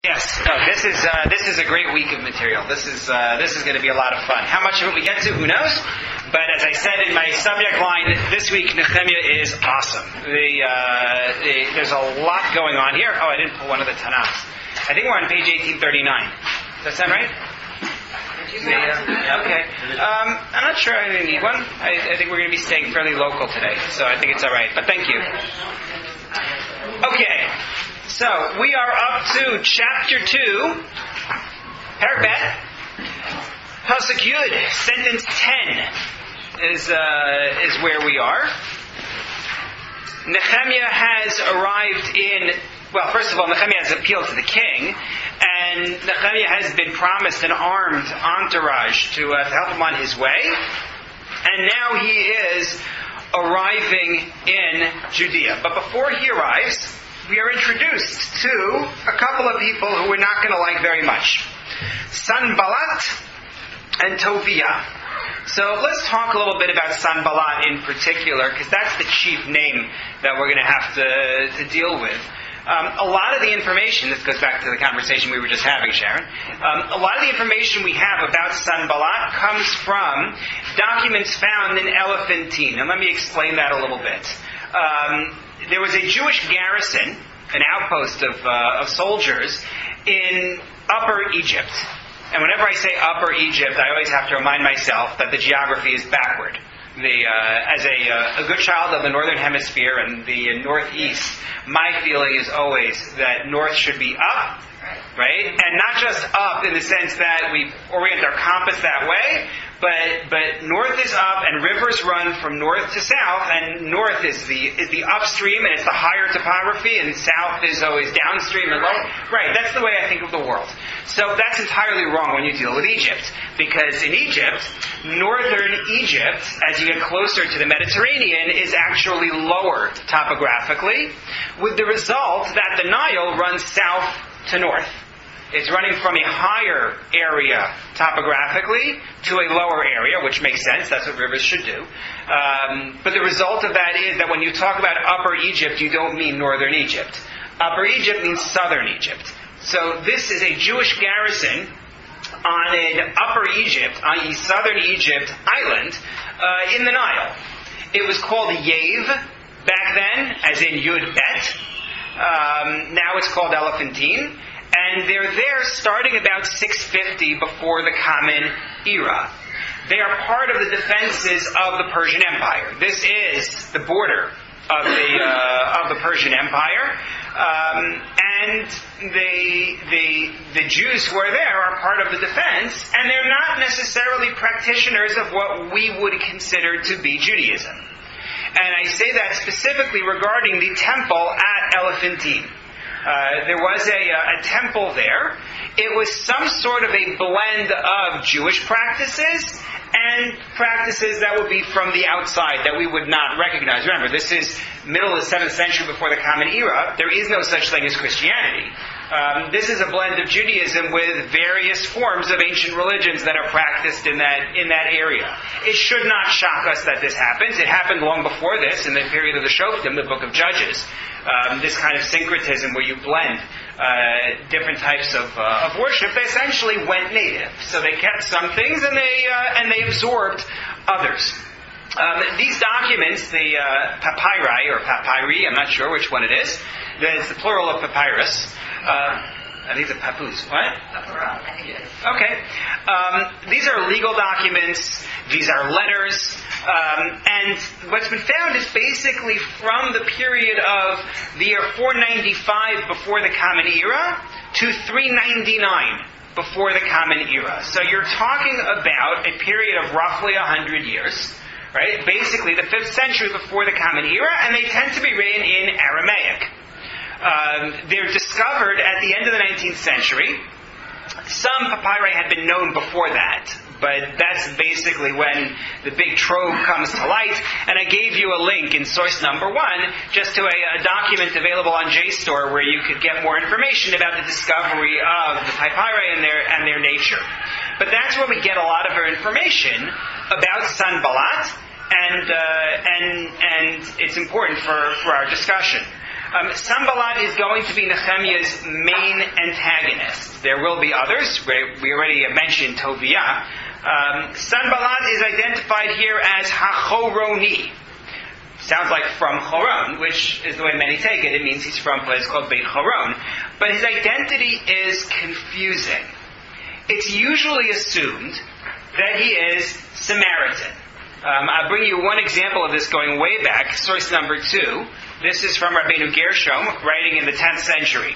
Yes, no, this is a great week of material. This is going to be a lot of fun. How much of it we get to, who knows? But as I said in my subject line, this week Nechemiah is awesome. There's a lot going on here. Oh, I didn't pull one of the Tanakhs. I think we're on page 1839. Does that sound right? Okay. I'm not sure I need one. I think we're going to be staying fairly local today, so I think it's all right. But thank you. Okay. So, we are up to chapter 2, Parak Bet, Pasuk Yud, sentence 10 is where we are. Nechemiah has arrived in, well, first of all, Nechemiah has appealed to the king, and Nechemiah has been promised an armed entourage to help him on his way, and now he is arriving in Judea. But before he arrives, we are introduced to a couple of people who we're not going to like very much. Sanballat and Toviah. So let's talk a little bit about Sanballat in particular, because that's the chief name that we're going to have to deal with. A lot of the information, this goes back to the conversation we were just having, Sharon, a lot of the information we have about Sanballat comes from documents found in Elephantine. And let me explain that a little bit. There was a Jewish garrison, an outpost of soldiers, in Upper Egypt. And whenever I say Upper Egypt, I always have to remind myself that the geography is backward. As a good child of the Northern Hemisphere and the Northeast, my feeling is always that North should be up, right? And not just up in the sense that we orient our compass that way, but north is up, and rivers run from north to south, and north is the upstream, and it's the higher topography, and south is always downstream and low. Right, that's the way I think of the world. So that's entirely wrong when you deal with Egypt, because in Egypt, northern Egypt, as you get closer to the Mediterranean, is actually lower topographically, with the result that the Nile runs south to north. It's running from a higher area topographically to a lower area, which makes sense. That's what rivers should do. But the result of that is that when you talk about Upper Egypt, you don't mean northern Egypt. Upper Egypt means southern Egypt. So this is a Jewish garrison on an Upper Egypt, i.e. southern Egypt island, in the Nile. It was called Yav back then, as in Yud Bet. Now it's called Elephantine. And they're there starting about 650 before the Common Era. They are part of the defenses of the Persian Empire. This is the border of the Persian Empire. And the Jews who are there are part of the defense, and they're not necessarily practitioners of what we would consider to be Judaism. And I say that specifically regarding the temple at Elephantine. There was a temple there. It was some sort of a blend of Jewish practices and practices that would be from the outside that we would not recognize. Remember, this is middle of the 7th century before the Common Era. There is no such thing as Christianity. This is a blend of Judaism with various forms of ancient religions that are practiced in that area. It should not shock us that this happens. It happened long before this, in the period of the Shoftim, the book of Judges. This kind of syncretism where you blend different types of worship, they essentially went native. So they kept some things and they absorbed others. These documents, the papyri or papyri, I'm not sure which one it is. It's the plural of papyrus. I think it's a papoose. What? Okay. These are legal documents. These are letters. And what's been found is basically from the period of the year 495 before the Common Era to 399 before the Common Era. So you're talking about a period of roughly 100 years. Right? Basically the 5th century before the Common Era, and they tend to be written in Aramaic. They're discovered at the end of the 19th century. Some papyri had been known before that, but that's basically when the big trove comes to light. And I gave you a link in source number 1 just to a document available on JSTOR where you could get more information about the discovery of the papyri and their nature. But that's where we get a lot of our information about Sanballat, and it's important for our discussion. Sanballat is going to be Nehemiah's main antagonist. There will be others. We already mentioned Toviah. Sanballat is identified here as HaChoroni. Sounds like from Choron, which is the way many take it. It means he's from a place called Beit Choron. But his identity is confusing. It's usually assumed that he is Samaritan. I'll bring you one example of this going way back, source number 2. This is from Rabbi Gershom, writing in the 10th century.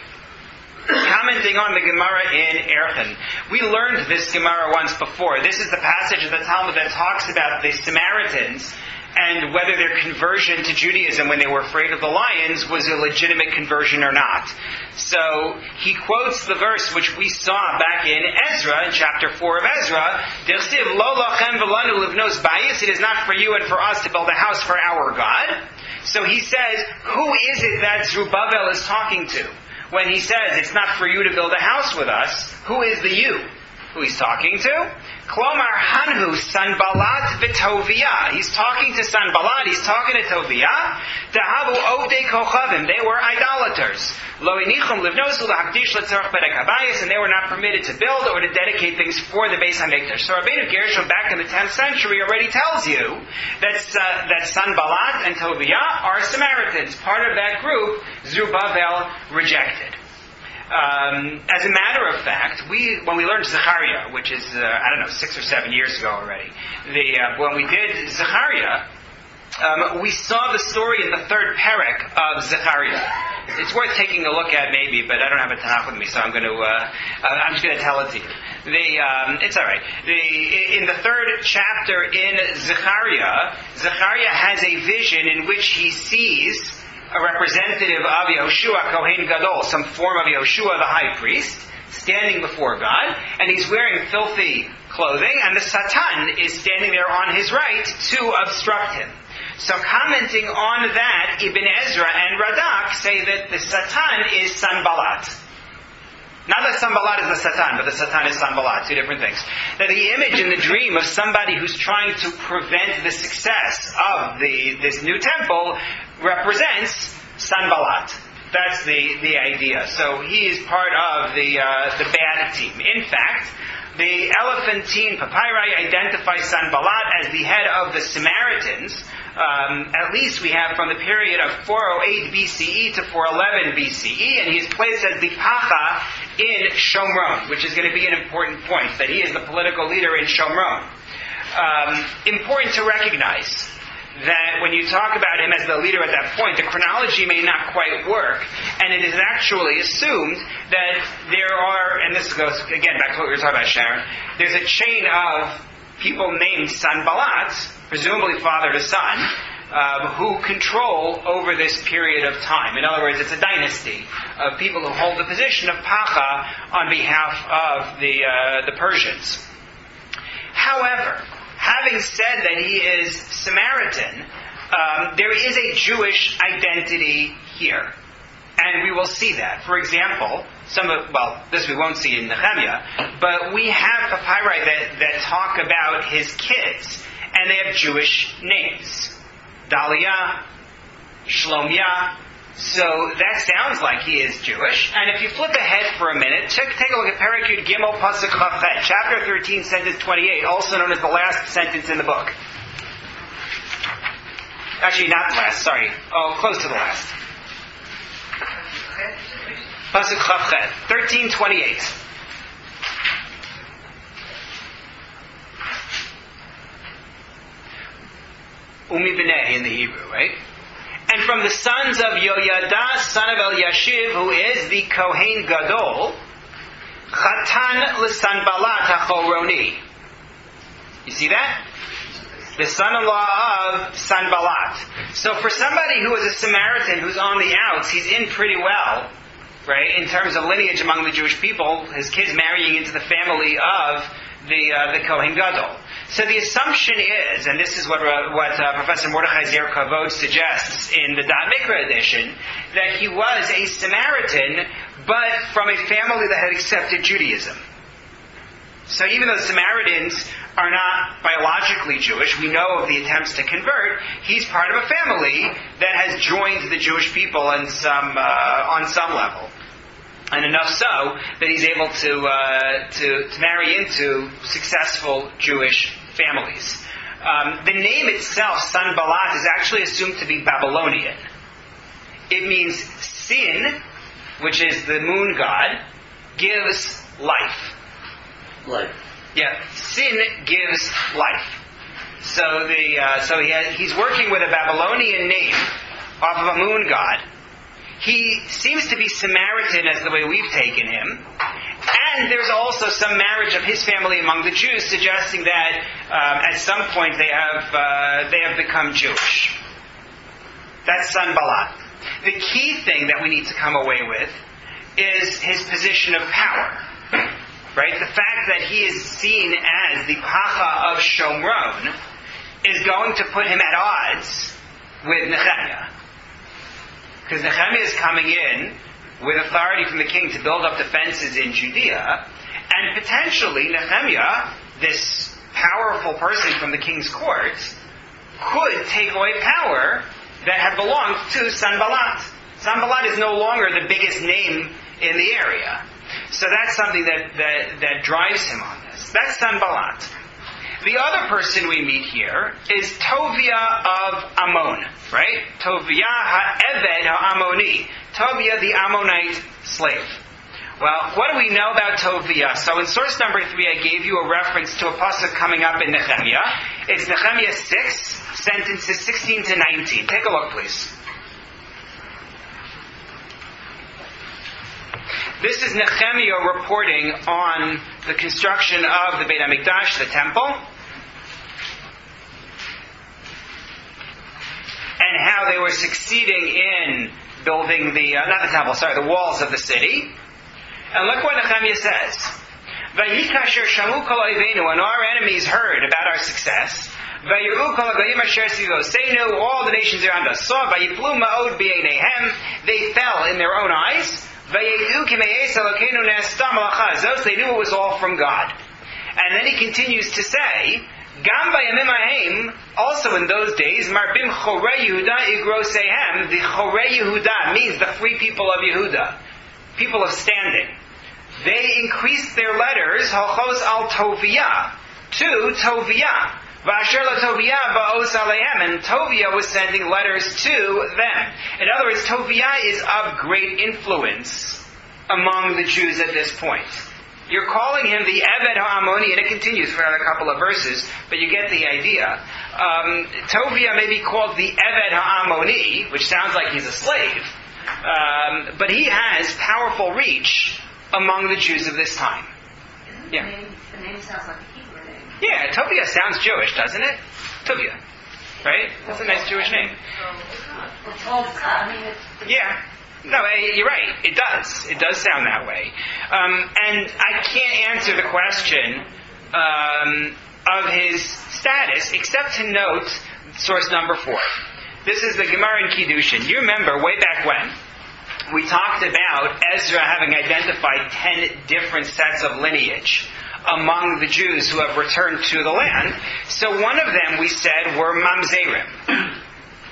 Commenting on the Gemara in Erchin. We learned this Gemara once before. This is the passage of the Talmud that talks about the Samaritans and whether their conversion to Judaism when they were afraid of the lions was a legitimate conversion or not. So he quotes the verse which we saw back in Ezra, in chapter 4 of Ezra, Dirsiv lo lachem v'lanu livnos bayis. It is not for you and for us to build a house for our God. So he says, who is it that Zerubbabel is talking to? When he says, it's not for you to build a house with us, who is the you? Who he's talking to? Klomar Hanhu Sanballat v'Toviah. He's talking to Sanballat, he's talking to Toviah. Tahavu Ovdei Kochavim. They were idolaters. Lo inichum livnosu lahakdish letzorach bedek habayis, and they were not permitted to build or to dedicate things for the Beis HaMikdash. So Rabbeinu Gershom back in the 10th century already tells you that Sanballat and Toviah are Samaritans. Part of that group, Zerubbabel rejected. As a matter of fact, when we learned Zechariah, which is, 6 or 7 years ago already, when we did Zechariah, we saw the story in the 3rd perek of Zechariah. It's worth taking a look at maybe, but I don't have a Tanakh with me, so I'm just going to tell it to you. It's alright. In the 3rd chapter in Zechariah has a vision in which he sees a representative of Yehoshua, Kohen Gadol, some form of Yehoshua, the high priest, standing before God, and he's wearing filthy clothing, and the Satan is standing there on his right to obstruct him. So commenting on that, Ibn Ezra and Radak say that the Satan is Sanballat. Not that Sanballat is the Satan, but the Satan is Sanballat, two different things. That the image in the dream of somebody who's trying to prevent the success of this new temple represents Sanballat. That's the idea. So he is part of the bad team. In fact, the Elephantine Papyri identifies Sanballat as the head of the Samaritans. At least we have from the period of 408 BCE to 411 BCE, and he is placed as the Pacha in Shomron, which is going to be an important point, that he is the political leader in Shomron. Important to recognize that when you talk about him as the leader at that point, the chronology may not quite work, and it is actually assumed that there are, and this goes again back to what we were talking about, Sharon, there's a chain of people named Sanballat, presumably father to son, who control over this period of time. In other words, it's a dynasty of people who hold the position of Pacha on behalf of the Persians. However, having said that he is Samaritan, there is a Jewish identity here. And we will see that. For example, this we won't see in Nechemiah, but we have papyri that talk about his kids, and they have Jewish names. Daliah, Shlomiah. So that sounds like he is Jewish. And if you flip ahead for a minute, take a look at Perek Yud Gimel Pasuk Chafet, chapter 13, sentence 28, also known as the last sentence in the book. Actually, not last, sorry. Oh, close to the last. Pasuk Chafet, 13:28. Umi b'nei in the Hebrew, right? And from the sons of Yoyada, son of Eliashiv, who is the Kohen Gadol, Chatan l'Sanballat HaChoroni. You see that? The son-in-law of Sanballat. So for somebody who is a Samaritan who's on the outs, he's in pretty well, right? In terms of lineage among the Jewish people, his kids marrying into the family of the Kohen Gadol. So the assumption is, and this is what Professor Mordechai Kavod suggests in the Da'at Mikra edition, that he was a Samaritan, but from a family that had accepted Judaism. So even though Samaritans are not biologically Jewish, we know of the attempts to convert, he's part of a family that has joined the Jewish people on some level. And enough so that he's able to marry into successful Jewish families. The name itself, Sanballat, is actually assumed to be Babylonian. It means sin, which is the moon god, gives life. Life. Yeah, sin gives life. So he's working with a Babylonian name off of a moon god. He seems to be Samaritan as the way we've taken him. And there's also some marriage of his family among the Jews, suggesting that at some point they have become Jewish. That's Sanballat. The key thing that we need to come away with is his position of power. Right? The fact that he is seen as the Pacha of Shomron is going to put him at odds with Nechemiah. Because Nechemiah is coming in with authority from the king to build up defenses in Judea, and potentially Nechemiah, this powerful person from the king's court, could take away power that had belonged to Sanballat. Sanballat is no longer the biggest name in the area. So that's something that drives him on this. That's Sanballat. The other person we meet here is Toviah of Ammon, right? Toviah ha'eved ha'amoni. Toviah, the Ammonite slave. Well, what do we know about Toviah? So in source number 3, I gave you a reference to a pasuk coming up in Nechemiah. It's Nechemiah 6, sentences 16 to 19. Take a look, please. This is Nechemiah reporting on the construction of the Beit HaMikdash, the temple, and how they were succeeding in building the walls of the city. And look what Nechemiah says. Vayikasher shamu kol oiveinu, when our enemies heard about our success, vayiru kol hagoyim asher svivoseinu, all the nations around us saw, vayiflu ma'od b'eineihem, they fell in their own eyes, vayedu kime'es elokeinu ne'asta malachah, those they knew it was all from God. And then he continues to say, Gam bayamim haim, also in those days, marbim chorei Yehuda igrosehem, the chorei Yehuda means the free people of Yehuda, people of standing. They increased their letters, halchos al Toviah, to Toviah. V'asher la Toviah ba'os alehem, and Toviah was sending letters to them. In other words, Toviah is of great influence among the Jews at this point. You're calling him the Eved HaAmoni, and it continues for another couple of verses, but you get the idea. Toviah may be called the Eved HaAmoni, which sounds like he's a slave, but he has powerful reach among the Jews of this time. The name sounds like a Hebrew name. Yeah, Toviah sounds Jewish, doesn't it? Toviah, right? That's a nice Jewish name. Yeah. No, you're right. It does. It does sound that way. And I can't answer the question of his status except to note source number 4. This is the Gemara in Kiddushin. You remember way back when we talked about Ezra having identified 10 different sets of lineage among the Jews who have returned to the land. So one of them, we said, were Mamzerim.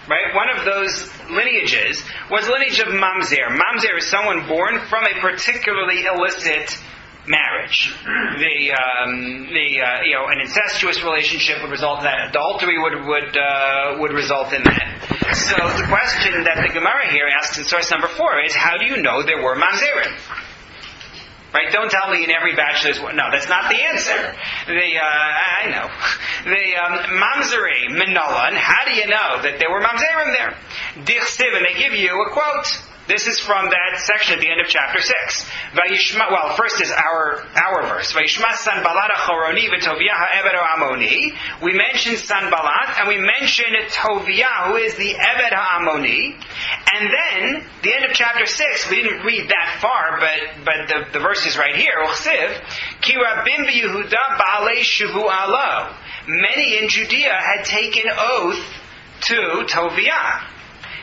Right? One of those lineages was the lineage of Mamzer. Mamzer is someone born from a particularly illicit marriage. An incestuous relationship would result in that. Adultery would result in that. So the question that the Gemara here asks in source number 4 is, how do you know there were Mamzerim? Right? Don't tell me in every batch there's one. No, that's not the answer. I know. Mamzeri, Minolan, how do you know that there were Mamzerim there? Dichsiv, and they give you a quote. This is from that section at the end of chapter 6. Well, first is our verse. Vayishma Sanballat Choroni v'Toviah ha'Eved ha'Amoni. We mentioned Sanballat, and we mentioned Toviah, who is the Eved ha'Amoni. And then, the end of chapter 6, we didn't read that far, but the verse is right here. Uchsiv, Ki Rabim b'Yehuda ba'alei shuvu alo. Many in Judea had taken oath to Toviah.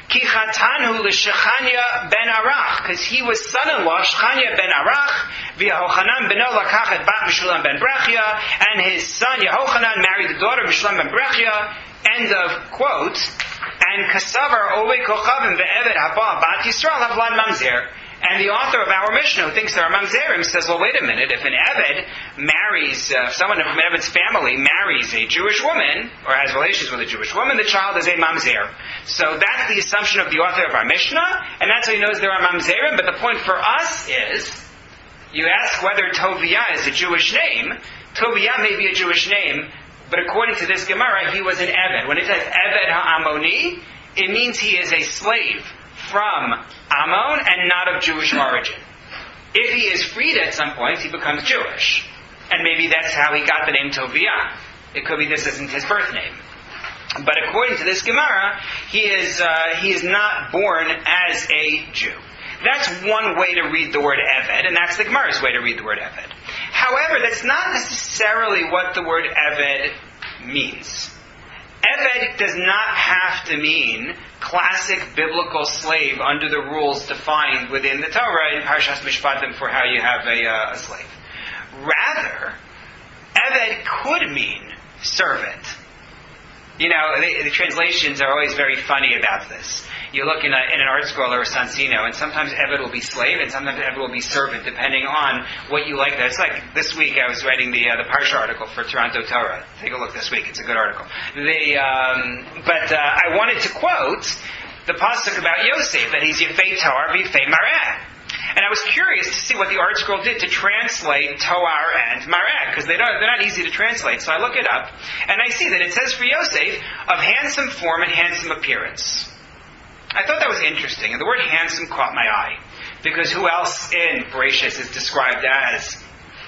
Ki chatanu l'Shechania ben Arach, because he was son-in-law Shechania ben Arach, v'Yehochanan beno lakach et bat Meshulam ben Brechia, and his son Yehochanan married the daughter of Meshulam ben Brechia. End of quote. And kasavar ovei kochavim ve'eved haba bat Yisrael havlad mamzer. And the author of our Mishnah, who thinks they're mamzerim, says, well, wait a minute. If an Eved marries, someone from Eved's family marries a Jewish woman, or has relations with a Jewish woman, the child is a mamzer. So that's the assumption of the author of our Mishnah, and that's how he knows there are mamzerim. But the point for us is, you ask whether Toviah is a Jewish name. Toviah may be a Jewish name, but according to this Gemara, he was an Eved. When it says Eved ha'amoni, it means he is a slave from Ammon and not of Jewish origin. If he is freed at some point, he becomes Jewish. And maybe that's how he got the name Toviah. It could be this isn't his birth name. But according to this Gemara, he is not born as a Jew. That's one way to read the word Eved, and that's the Gemara's way to read the word Eved. However, that's not necessarily what the word Eved means. Eved does not have to mean classic biblical slave under the rules defined within the Torah in Parshas Mishpatim for how you have a slave. Rather, Eved could mean servant. You know, the translations are always very funny about this. You look in an art scroll or a Sansino, and sometimes Eved will be slave, and sometimes Eved will be servant, depending on what you like. It's like this week I was writing the Parsha article for Toronto Torah. Take a look this week; it's a good article. But I wanted to quote the pasuk about Yosef, that he's Yefei Toar v'Yefei Mareh. And I was curious to see what the art scroll did to translate Toar and Mareh, because they're not easy to translate. So I look it up, and I see that it says for Yosef, of handsome form and handsome appearance. I thought that was interesting, and the word handsome caught my eye, because who else in Bereshis is described as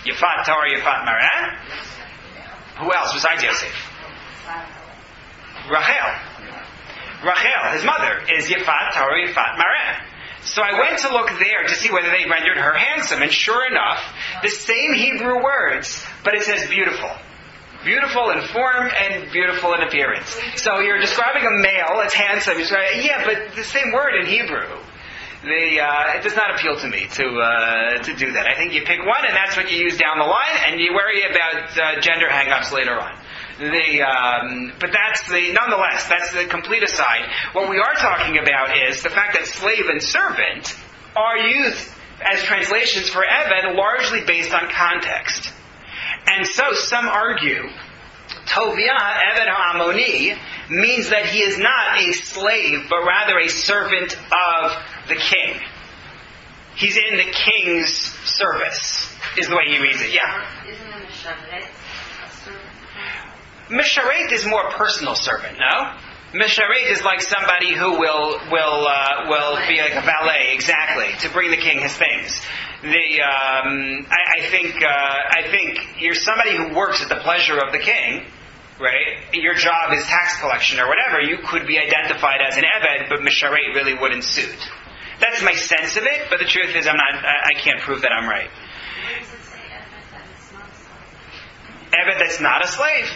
Yefat Toar, Yefat Mareh? Who else besides Yosef? Rachel, his mother, is Yefat Toar, Yefat Mareh. So I went to look there to see whether they rendered her handsome, and sure enough, the same Hebrew words, but it says beautiful. Beautiful in form and beautiful in appearance. So you're describing a male as handsome. Yeah, but the same word in Hebrew. It does not appeal to me to do that. I think you pick one, and that's what you use down the line, and you worry about gender hang-ups later on. But nonetheless, that's the complete aside. What we are talking about is the fact that slave and servant are used as translations for Eved largely based on context. And so some argue, Toviah, Eved ha'amoni, means that he is not a slave, but rather a servant of the king. He's in the king's service, is the way he reads it. Yeah? Isn't it Misharet a servant? Misharet is more personal servant, no? Misharet is like somebody who will be like a valet, exactly, to bring the king his things. I think you're somebody who works at the pleasure of the king, right? Your job is tax collection or whatever. You could be identified as an Eved, but Misharet really wouldn't suit. That's my sense of it, but the truth is I can't prove that I'm right. Where does it say Eved that is not a slave? Eved that's not a slave.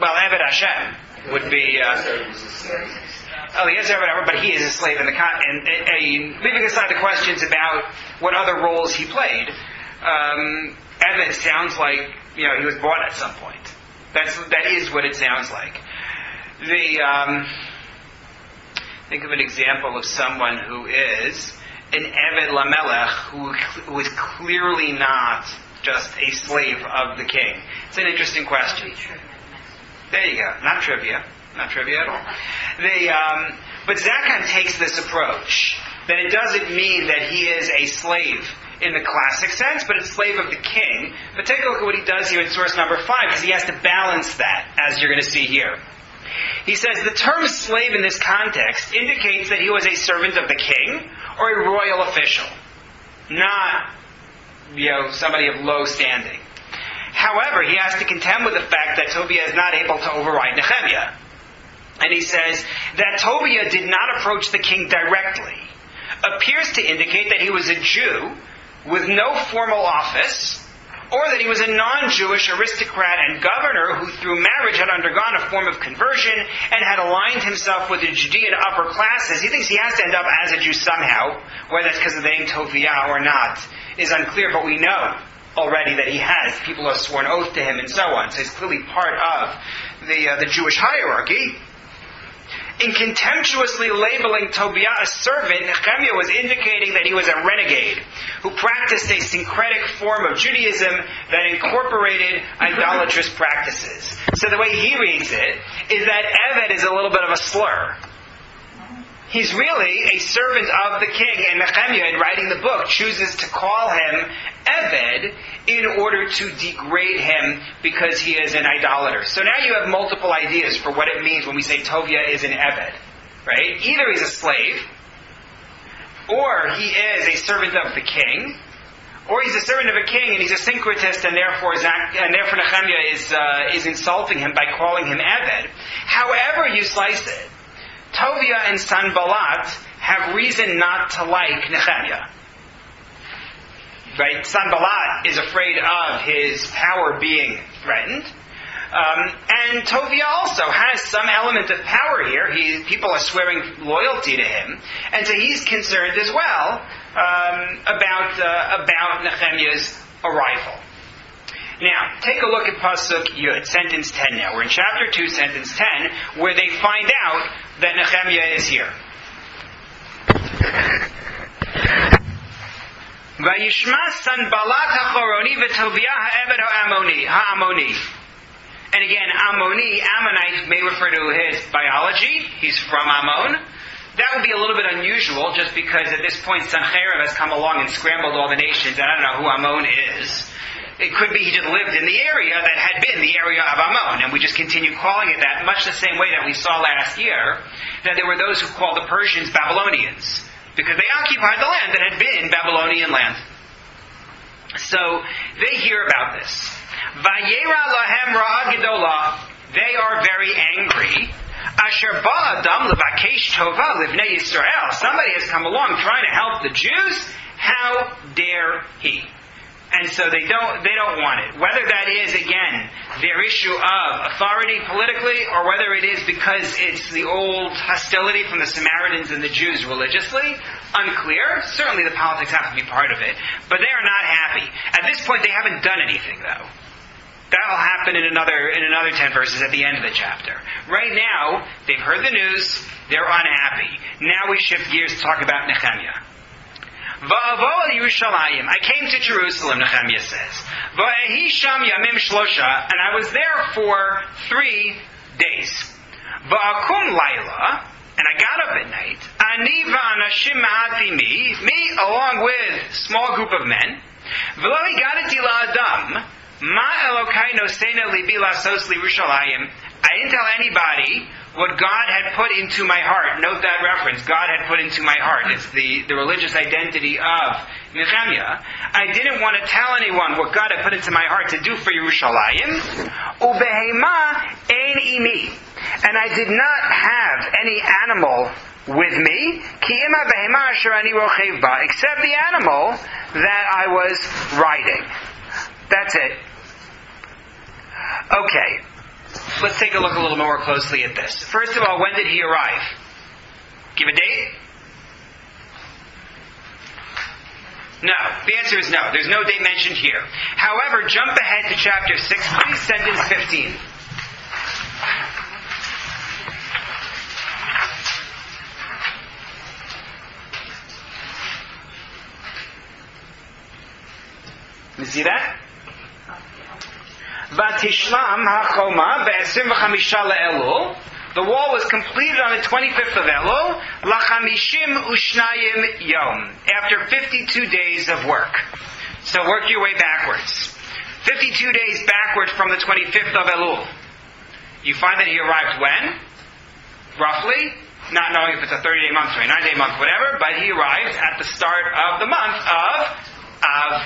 Well, Eved Hashem would be. Eliezer, whatever, but he is a slave in the leaving aside the questions about what other roles he played. Eved sounds like he was bought at some point. That is what it sounds like. Think of an example of someone who is an Eved Lamelech, who is clearly not just a slave of the king. It's an interesting question. There you go. Not trivia at all. But Zakhan takes this approach, that it doesn't mean that he is a slave in the classic sense, but a slave of the king. But take a look at what he does here in source number 5, because he has to balance that, as you're going to see here. He says, the term slave in this context indicates that he was a servant of the king, or a royal official, not, somebody of low standing. However, he has to contend with the fact that Toviah is not able to override Nechemiah. And he says that Toviah did not approach the king directly, appears to indicate that he was a Jew with no formal office, or that he was a non-Jewish aristocrat and governor who through marriage had undergone a form of conversion and had aligned himself with the Judean upper classes. He thinks he has to end up as a Jew somehow, whether it's because of the name Toviah or not is unclear, but we know already that he has. People have sworn oath to him and so on, so he's clearly part of the Jewish hierarchy. In contemptuously labeling Tobiah a servant, Nechemiah was indicating that he was a renegade who practiced a syncretic form of Judaism that incorporated idolatrous practices. So the way he reads it is that Eved is a little bit of a slur. He's really a servant of the king, and Nechemiah, in writing the book, chooses to call him Eved in order to degrade him because he is an idolater. So now you have multiple ideas for what it means when we say Toviah is an Eved. Right? Either he's a slave, or he is a servant of the king, or he's a servant of a king and he's a syncretist, and therefore Nechemiah is insulting him by calling him Eved. However you slice it, Toviah and Sanballat have reason not to like Nechemiah. Right? Sanballat is afraid of his power being threatened. And Toviah also has some element of power here. People are swearing loyalty to him. And so he's concerned as well about Nechemiah's arrival. Now, take a look at Pasuk Yud, sentence 10 now. We're in chapter 2, sentence 10, where they find out that Nechemiah is here. Vayishma Sanballat ha'choroni v'Toviah ha'eved ha'amoni. And again, Ammonite may refer to his biology. He's from Ammon. That would be a little bit unusual just because at this point Sancherib has come along and scrambled all the nations, and I don't know who Ammon is. It could be he just lived in the area that had been the area of Ammon, and we just continue calling it that, much the same way that we saw last year, that there were those who called the Persians Babylonians, because they occupied the land that had been Babylonian land. So, they hear about this. Vayera lahem ra'a gedola. They are very angry. Asher ba'adam levakesh tova livnei Yisrael. Somebody has come along trying to help the Jews. How dare he? And so they don't want it. Whether that is, again, their issue of authority politically, or whether it is because it's the old hostility from the Samaritans and the Jews religiously, unclear. Certainly the politics have to be part of it. But they are not happy. At this point, they haven't done anything, though. That'll happen in another 10 verses at the end of the chapter. Right now, they've heard the news. They're unhappy. Now we shift gears to talk about Nechemiah. Va'avo Yerushalayim. I came to Jerusalem, Nechemiah says. Va'ehi sham yamim shlosha, and I was there for 3 days. Va'akum laila, and I got up at night. Ani va'anashim ma'ati me along with a small group of men. V'lo higadati la'adam, ma Elokai nosena libi lasos liRushalayim. I didn't tell anybody what God had put into my heart. Note that reference. God had put into my heart. It's the religious identity of Nechemiah. I didn't want to tell anyone what God had put into my heart to do for Yerushalayim. Ubehema ein imi. And I did not have any animal with me. Ki ima behema asher ani rochev ba. Except the animal that I was riding. That's it. Okay. Let's take a look a little more closely at this. First of all, when did he arrive? Give a date? No. The answer is no. There's no date mentioned here. However, jump ahead to chapter 6, please, sentence 15. You see that? Vatishlam hachoma ve'esim le'elul. The wall was completed on the 25th of Elul, lachamishim ushnayim yom, after 52 days of work. So work your way backwards. 52 days backward from the 25th of Elul. You find that he arrived when? Roughly, not knowing if it's a 30-day month, 29-day month, whatever, but he arrived at the start of the month of Av.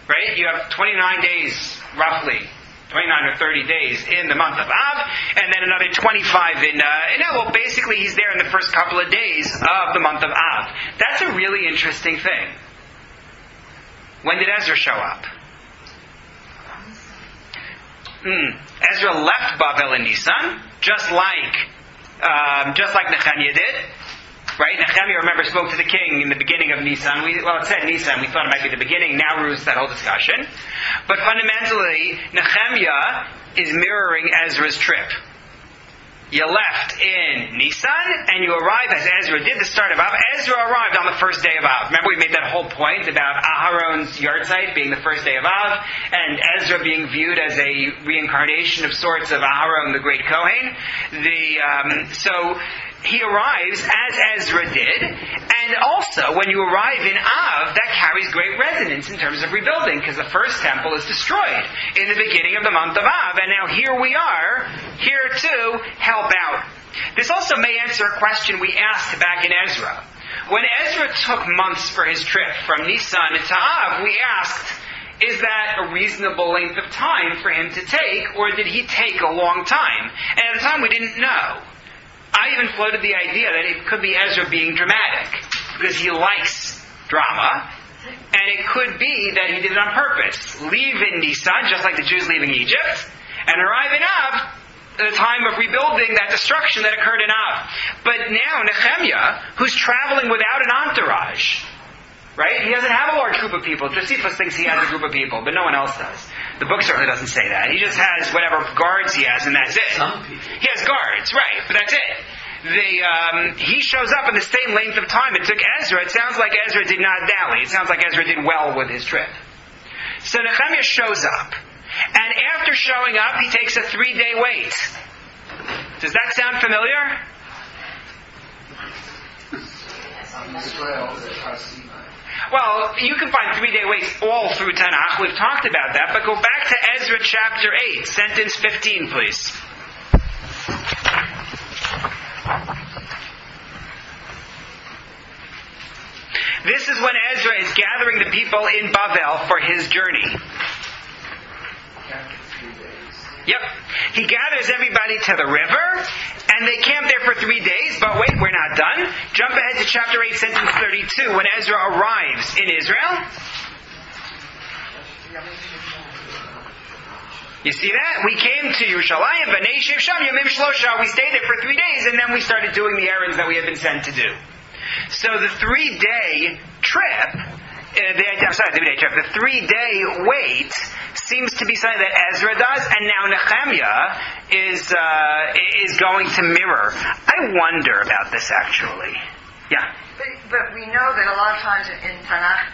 Right? You have 29 days, roughly, 29 or 30 days in the month of Av, and then another 25 in Elul. Basically, he's there in the first couple of days of the month of Av. That's a really interesting thing. When did Ezra show up? Ezra left Bavel in Nisan, just like Nechemiah did. Right? Nechemiah, remember, spoke to the king in the beginning of Nisan. It said Nisan. We thought it might be the beginning. Now rules that whole discussion. But fundamentally, Nechemiah is mirroring Ezra's trip. You left in Nisan, and you arrived as Ezra did the start of Av. Ezra arrived on the first day of Av. Remember we made that whole point about Aharon's yahrzeit being the first day of Av, and Ezra being viewed as a reincarnation of sorts of Aharon, the great Kohen. So he arrives as Ezra did, and also when you arrive in Av, that carries great resonance in terms of rebuilding, because the first temple is destroyed in the beginning of the month of Av, and now here we are, here to help out. This also may answer a question we asked back in Ezra. When Ezra took months for his trip from Nisan to Av, we asked, is that a reasonable length of time for him to take, or did he take a long time? And at the time we didn't know. I even floated the idea that it could be Ezra being dramatic, because he likes drama, and it could be that he did it on purpose. Leave in Nisan, just like the Jews leaving Egypt, and arrive in Av, the time of rebuilding that destruction that occurred in Av. But now Nechemiah, who's traveling without an entourage, right? He doesn't have a large group of people. Josephus thinks he has a group of people, but no one else does. The book certainly doesn't say that. He just has whatever guards he has, and that's it. Some people. He has guards, right, but that's it. He shows up in the same length of time it took Ezra. It sounds like Ezra did not dally. It sounds like Ezra did well with his trip. So Nechemiah shows up. And after showing up, he takes a 3-day wait. Does that sound familiar? Well, you can find 3-day waits all through Tanakh. We've talked about that. But go back to Ezra chapter 8, sentence 15, please. This is when Ezra is gathering the people in Bavel for his journey. Yep. He gathers everybody to the river, and they camp there for 3 days, but wait, we're not done. Jump ahead to chapter 8, sentence 32, when Ezra arrives in Israel. You see that? We came to Yerushalayim, B'nai Shev Sham Yomim Shlosha. We stayed there for 3 days, and then we started doing the errands that we had been sent to do. So the 3-day trip, the 3-day wait seems to be something that Ezra does, and now Nechemiah is going to mirror. I wonder about this actually. Yeah. But we know that a lot of times in Tanakh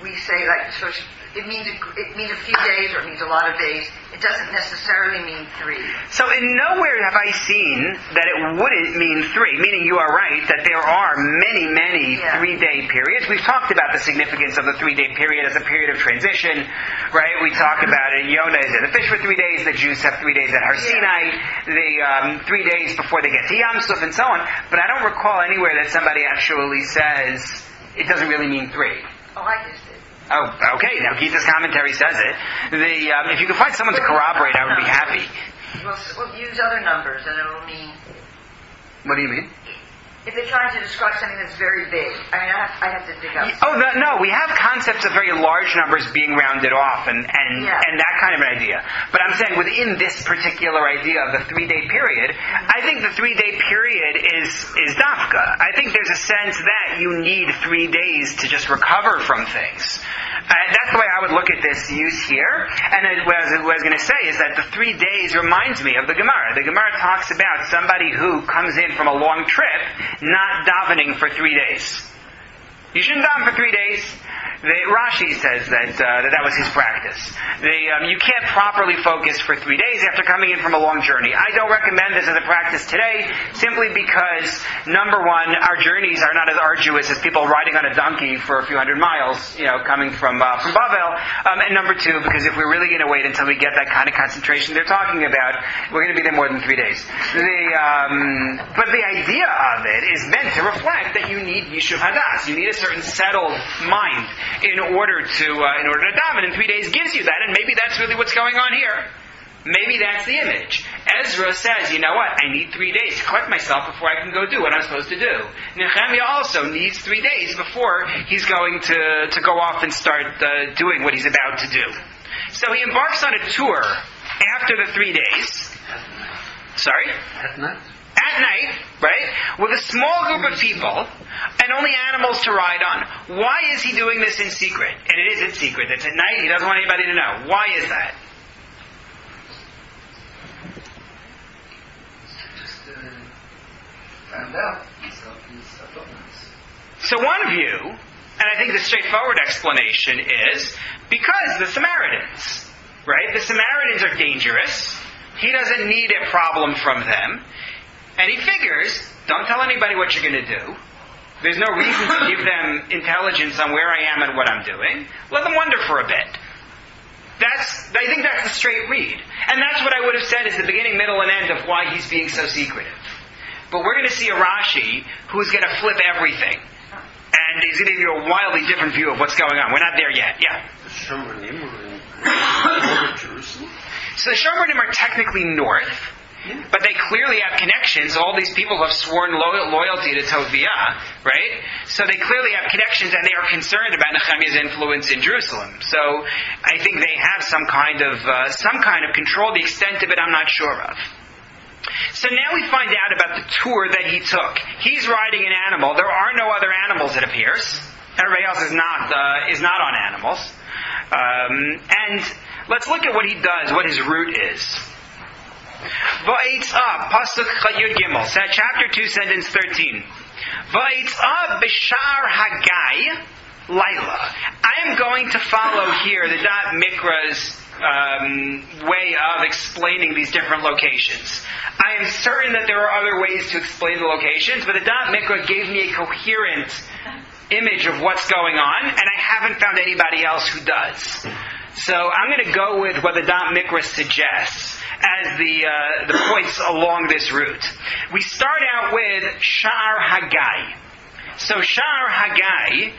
we say it means a few days or it means a lot of days. It doesn't necessarily mean 3. So in nowhere have I seen that it wouldn't mean 3, meaning you are right that there are many, many 3-day periods. We've talked about the significance of the 3-day period as a period of transition, right? We talk about it. Yonah is in the fish for 3 days. The Jews have 3 days at Har Sinai. The 3 days before they get to Yam Suf and so on. But I don't recall anywhere that somebody actually says it doesn't really mean 3. Oh, I just did. Oh, okay. Now, Gita's commentary says it. If you could find someone to corroborate, I would be happy. We'll use other numbers, and it will mean... What do you mean? If they're trying to describe something that's very big, I have to dig up. Oh, no, we have concepts of very large numbers being rounded off and that kind of an idea. But I'm saying within this particular idea of the 3-day period, I think the 3-day period is dafka. I think there's a sense that you need 3 days to just recover from things. That's the way I would look at this use here. And what I was going to say is that the 3 days reminds me of the Gemara. The Gemara talks about somebody who comes in from a long trip not davening for 3 days. You shouldn't daven for 3 days. Rashi says that was his practice. You can't properly focus for 3 days after coming in from a long journey. I don't recommend this as a practice today, simply because, number one, our journeys are not as arduous as people riding on a donkey for a few hundred miles, coming from Bavel. And number two, because if we're really going to wait until we get that kind of concentration they're talking about, we're going to be there more than 3 days. But the idea of it is meant to reflect that you need Yishuv Hadas. You need a certain settled mind in order to daven, and 3 days gives you that, and maybe that's really what's going on here. Maybe that's the image. Ezra says, you know what, I need 3 days to collect myself before I can go do what I'm supposed to do. Nehemiah also needs 3 days before he's going to go off and start doing what he's about to do. So he embarks on a tour after the 3 days. Sorry? At night. At night, right, with a small group of people and only animals to ride on. Why is he doing this in secret? And it is in secret. It's at night. He doesn't want anybody to know. Why is that? So one view, and I think the straightforward explanation is because the Samaritans, right? The Samaritans are dangerous. He doesn't need a problem from them. And he figures, don't tell anybody what you're going to do. There's no reason to give them intelligence on where I am and what I'm doing. Let them wonder for a bit. I think that's the straight read. And that's what I would have said is the beginning, middle, and end of why he's being so secretive. But we're going to see a Rashi who's going to flip everything. And he's going to give you a wildly different view of what's going on. We're not there yet. Yeah. The Shomanim are in Jerusalem? So the Shomanim are technically north, but they clearly have connections. All these people have sworn loyalty to Toviah, right? So they clearly have connections, and they are concerned about Nechemiah's influence in Jerusalem. So I think they have some kind of control. The extent of it, I'm not sure of. So now we find out about the tour that he took. He's riding an animal. There are no other animals, it appears. Everybody else is not on animals. And let's look at what he does, what his route is. Va'etza, pasuk Chayud Gimel, chapter 2, sentence 13. Va'etza b'shar Hagai Laila. I am going to follow here the Dot Mikra's way of explaining these different locations. I am certain that there are other ways to explain the locations, but the Dot Mikra gave me a coherent image of what's going on, and I haven't found anybody else who does. So I'm going to go with what the Dot Mikra suggests as the points along this route. We start out with Sha'ar Hagai. So Sha'ar Hagai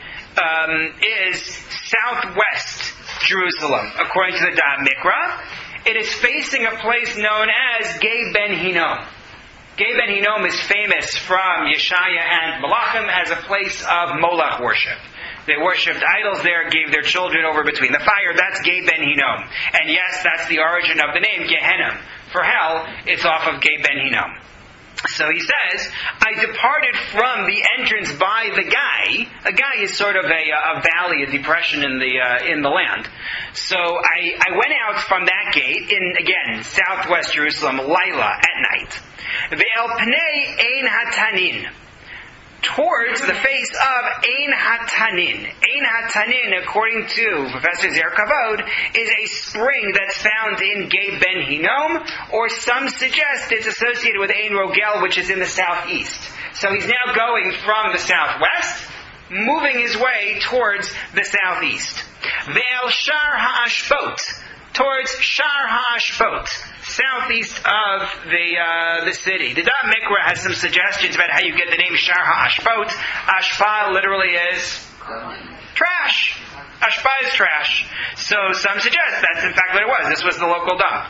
is southwest Jerusalem, according to the Dot Mikra. It is facing a place known as Gei Ben Hinnom. Gei Ben Hinnom is famous from Yeshaya and Malachim as a place of Molech worship. They worshipped idols there, gave their children over between the fire. That's Gei Ben Hinnom. And yes, that's the origin of the name Gehenna. For hell, it's off of Gei Ben Hinnom. So he says, I departed from the entrance by the Gai. A Gai is sort of a valley, a depression in the land. So I went out from that gate in, again, southwest Jerusalem, Laila, at night. Ve'el Pnei Ein Hatanin. Towards the face of Ein Hatanin. Ein Hatanin, according to Professor Zer Kavod, is a spring that's found in Gei Ben Hinnom, or some suggest it's associated with Ein Rogel, which is in the southeast. So he's now going from the southwest, moving his way towards the southeast. Ve'el Shar Ha'ashbot, towards Shar Ha'ashbot, southeast of the city. The Dot Mikra has some suggestions about how you get the name Shar HaAshpot. Ashpa literally is trash. Ashpa is trash. So some suggest that's in fact what it was. This was the local dump.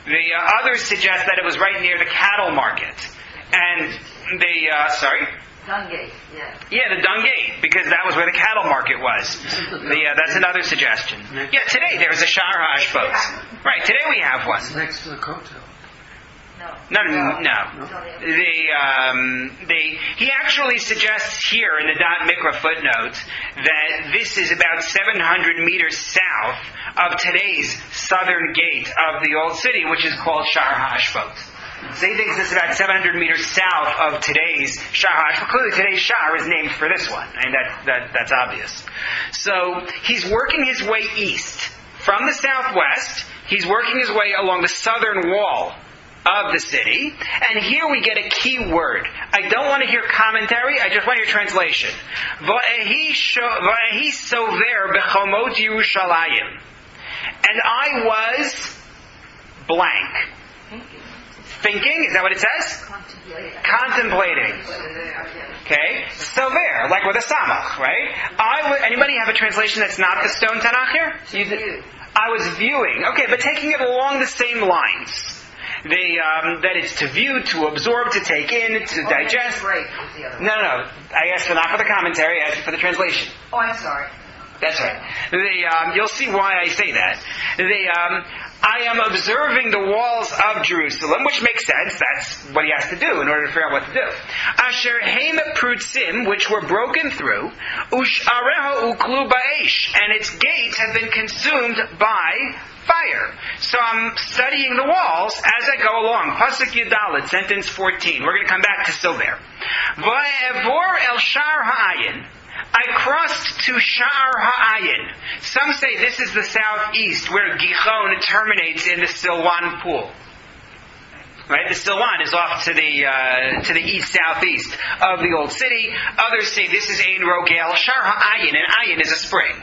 The others suggest that it was right near the cattle market. And Dung Gate, yeah. Yeah, the Dung Gate, because that was where the cattle market was. That's another suggestion. Yeah, today there's a Shar HaAshpot. Right, today we have one. It's next to the Kotel. No. He actually suggests here in the Dot Mikra footnote that this is about 700 meters south of today's southern gate of the old city, which is called Shar HaAshpot. So he thinks this is about 700 meters south of today's Shar. Clearly today's Shar is named for this one. I mean, that's obvious. So he's working his way east. From the southwest, he's working his way along the southern wall of the city. And here we get a key word. I don't want to hear commentary, I just want to hear translation. Va'ehi sover bechomot Yerushalayim. And I was blank. Thinking, is that what it says? Contemplating. Okay? So there, like with a samach, right? Anybody have a translation that's not the stone Tanakh here? I was viewing. Okay, but taking it along the same lines. That it's to view, to absorb, to take in, to digest. No. I asked not for the commentary, I asked for the translation. Oh, I'm sorry. That's right. You'll see why I say that. I am observing the walls of Jerusalem, which makes sense. That's what he has to do in order to figure out what to do. Asher heim prutzim, which were broken through, ush'areha uklu ba'esh, and its gates have been consumed by fire. So I'm studying the walls as I go along. Pasuk Yudalit, sentence 14. We're going to come back to still there. Va'evor el shar ha'ayin. I crossed to Sha'ar Ha'ayin. Some say this is the southeast, where Gihon terminates in the Silwan pool. Right? The Silwan is off to the east-southeast of the old city. Others say this is Ein Rogel, Sha'ar Ha'ayin, and Ayin is a spring.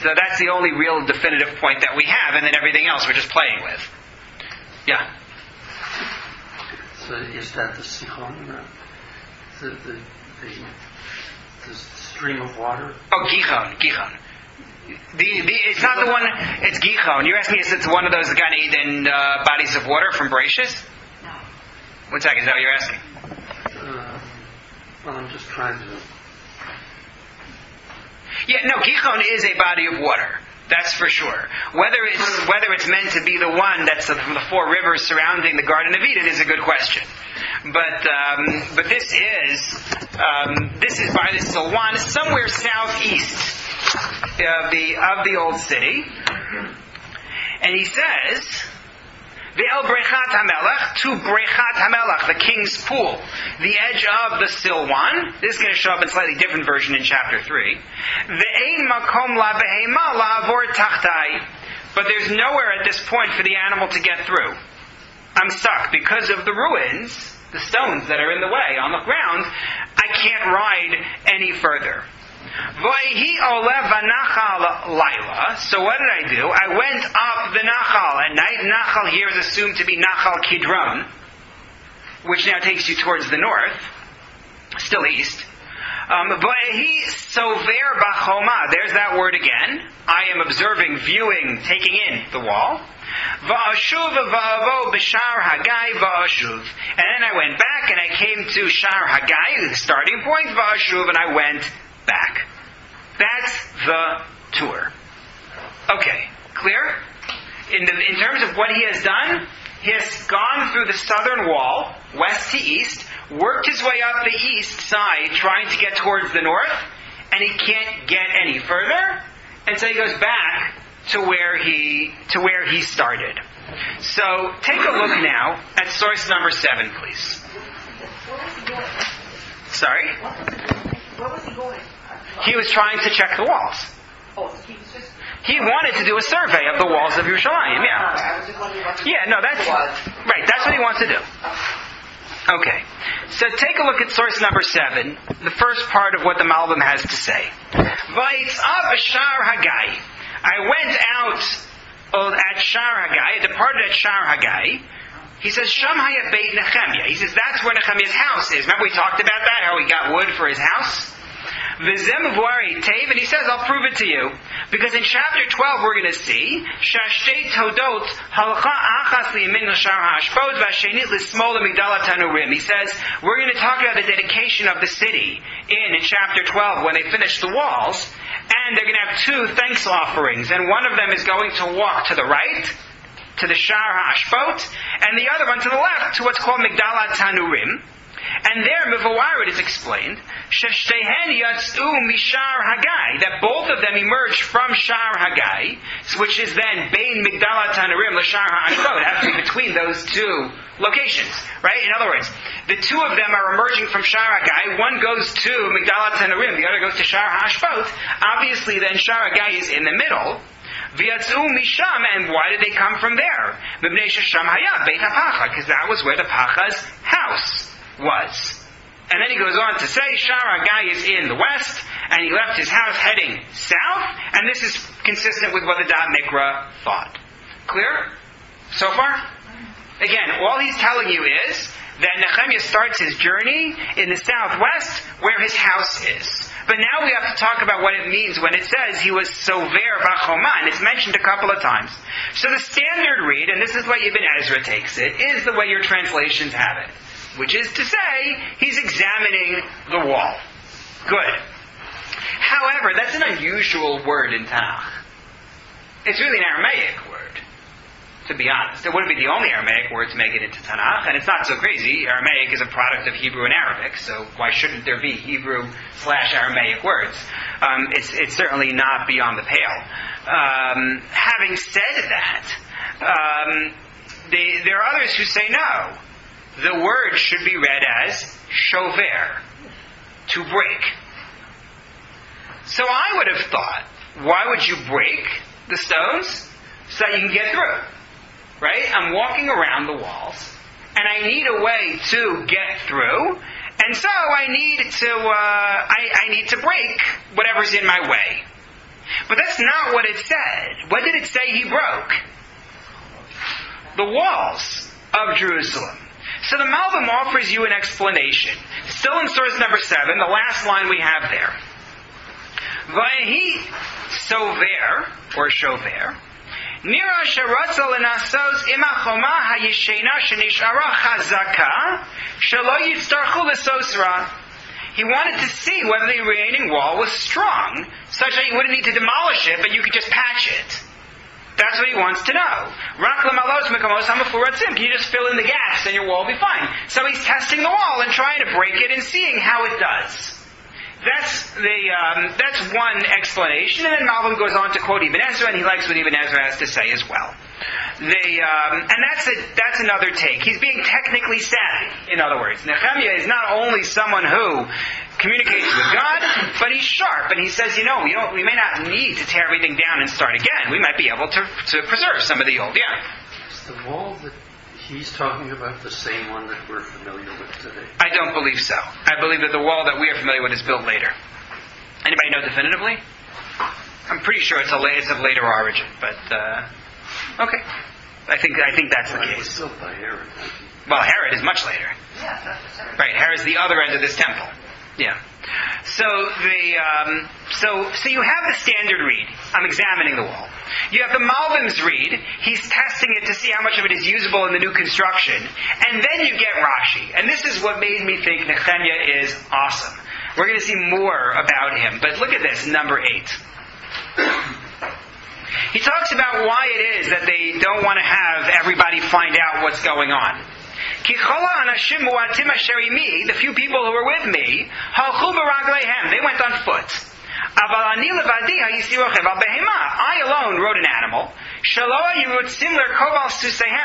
So that's the only real definitive point that we have, and then everything else we're just playing with. Yeah? So is that the Sihon? The stream of water? Oh, Gihon. It's not the one, it's Gihon. You're asking if it's one of those Gan Eden bodies of water from Bereshis? No. 1 second, is that what you're asking? Well, I'm just trying to... Yeah, no, Gihon is a body of water. That's for sure. Whether it's meant to be the one that's from the 4 rivers surrounding the Garden of Eden is a good question. But this is by the Silwan, somewhere southeast of the old city, and he says, "Ve'el Brechat Hamelach, to Brechat Hamelach, the king's pool, the edge of the Silwan." This is going to show up in a slightly different version in chapter 3. Ve'ein makom la behema la'avor tachtai. But there's nowhere at this point for the animal to get through. I'm stuck because of the ruins, the stones that are in the way on the ground. I can't ride any further. V'hi olev v'nachal laila. So what did I do? I went up the Nachal at night. Nachal here is assumed to be Nachal Kidron, which now takes you towards the north, still east. V'hi sover b'choma. There's that word again. I am observing, viewing, taking in the wall. V'ashuv v'avo b'shar Hagai v'ashuv. And then I went back and I came to Shar Hagai, the starting point, v'ashuv, and I went back. That's the tour. Okay, clear? In terms of what he has done, he has gone through the southern wall, west to east, worked his way up the east side, trying to get towards the north, and he can't get any further, and so he goes back to where he started. So take a look now at source number 7, please. Sorry? Where was he going? He was trying to check the walls. Oh, he was just... He wanted to do a survey of the walls of Yerushalayim, yeah. I was just wondering what... Yeah, no, that's... Right, that's what he wants to do. Okay. So take a look at source number 7, the first part of what the Malbim has to say. Vayitzav Shar Hagai. I went out at Shar Hagai, I departed at Shar Hagai. He says, Shamhaya Beit Nechemiah. He says, that's where Nechemiah's house is. Remember we talked about that, how he got wood for his house? V'zem v'ari tev, and he says, I'll prove it to you. Because in chapter 12 we're going to see, Shashtei Todot halcha achas liyamin l'shar ha'ashpot v'ashenit l'smol l'migdal ha'tanurim. He says, we're going to talk about the dedication of the city in chapter 12 when they finish the walls, and they're going to have 2 thanks offerings, and one of them is going to walk to the right, to the Shar HaAshpot, and the other one to the left, to what's called Migdal HaTanurim. And there, Mivawar, it is explained, Sheshtehen Yatzu Mishar Hagai, that both of them emerged from Shar Hagai, which is then Bein Migdal HaTanurim LaShar HaAshpot. It has to be between those 2 locations, right? In other words, the 2 of them are emerging from Shar Hagai. One goes to Migdal HaTanurim, the other goes to Shar HaAshpot. Obviously, then Shar Hagai is in the middle. V'yatzu misham, and why did they come from there? Mibnei shesham haya beit hapacha, because that was where the pacha's house was. And then he goes on to say, Shar Hagai is in the west, and he left his house heading south, and this is consistent with what the Dad Mikra thought. Clear? So far? Again, all he's telling you is that Nechemiah starts his journey in the southwest, where his house is. But now we have to talk about what it means when it says he was sover b'choma, and it's mentioned a couple of times. So the standard read, and this is the way Ibn Ezra takes it, is the way your translations have it. Which is to say, he's examining the wall. Good. However, that's an unusual word in Tanakh. It's really an Aramaic word. to be honest. It wouldn't be the only Aramaic word to make it into Tanakh, and it's not so crazy. Aramaic is a product of Hebrew and Arabic, so why shouldn't there be Hebrew/Aramaic words? It's certainly not beyond the pale. Having said that, there are others who say no. The word should be read as shover, to break. So I would have thought, why would you break the stones? So that you can get through. Right? I'm walking around the walls, and I need a way to get through, and so I need to break whatever's in my way. But that's not what it said. What did it say he broke? The walls of Jerusalem. So the Malbim offers you an explanation. Still in source number 7, the last line we have there. Vayehi sover, or shover, nira sheratza lenasos ima choma hayishena shenishara chazaka shelo yitztarchu lesosra. He wanted to see whether the remaining wall was strong, such that you wouldn't need to demolish it, but you could just patch it. That's what he wants to know. Can you just fill in the gaps and your wall will be fine? So he's testing the wall and trying to break it and seeing how it does. That's one explanation, and then Malbim goes on to quote Ibn Ezra, and he likes what Ibn Ezra has to say as well. And that's another take. He's being technically savvy. In other words, Nechemiah is not only someone who communicates with God, but he's sharp, and he says, we may not need to tear everything down and start again. We might be able to preserve some of the old. Yeah. Is the wall that he's talking about the same one that we're familiar with today? I don't believe so. I believe that the wall that we are familiar with is built later. Anybody know definitively? I'm pretty sure it's of later origin, but okay. I think that's the It was case. built by Herod. Well, Herod is much later. Yeah, that's the second. Right, Herod's the other end of this temple. Yeah. So you have the standard read. I'm examining the wall. You have the Malbim's read. He's testing it to see how much of it is usable in the new construction. And then you get Rashi. And this is what made me think Nechemiah is awesome. We're going to see more about him. But look at this, number 8. He talks about why it is that they don't want to have everybody find out what's going on. The few people who were with me, they went on foot. I alone rode an animal.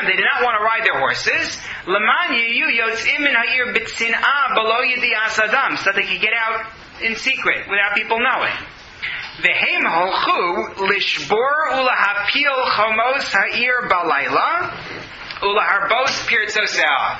They did not want to ride their horses. So they could get out in secret without people knowing. V'hem holchu lishbor ulahapil chomos ha'ir balayla ulaharbos pirtzosea.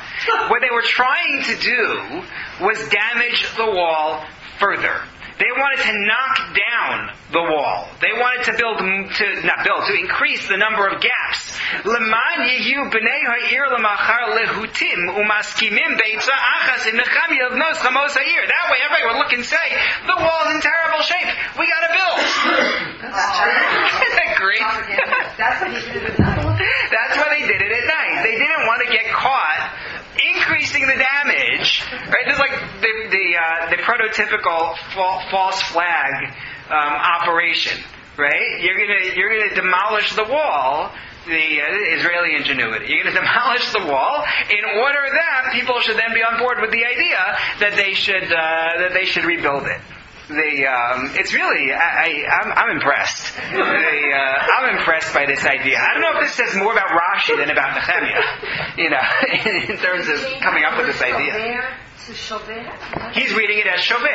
What they were trying to do was damage the wall further. They wanted to knock down the wall. They wanted to to increase the number of gaps. Leman yehu b'nei ha'ir lemachar lehutim umaskimim beitza achas in Nechemiah v'nos chamos ha'ir. That way everybody would look and say, the wall's in terrible shape. We gotta build. Isn't that great? That's what he did at night. That's why they did it at night. They didn't want to get caught increasing the damage. Right? This is like the prototypical false flag operation. Right? You're gonna demolish the wall. The Israeli ingenuity. You're going to demolish the wall in order that people should then be on board with the idea that they should rebuild it. It's really, I'm impressed. I'm impressed by this idea. I don't know if this says more about Rashi than about Nechemiah, in terms of coming up with this idea. He's reading it as shover.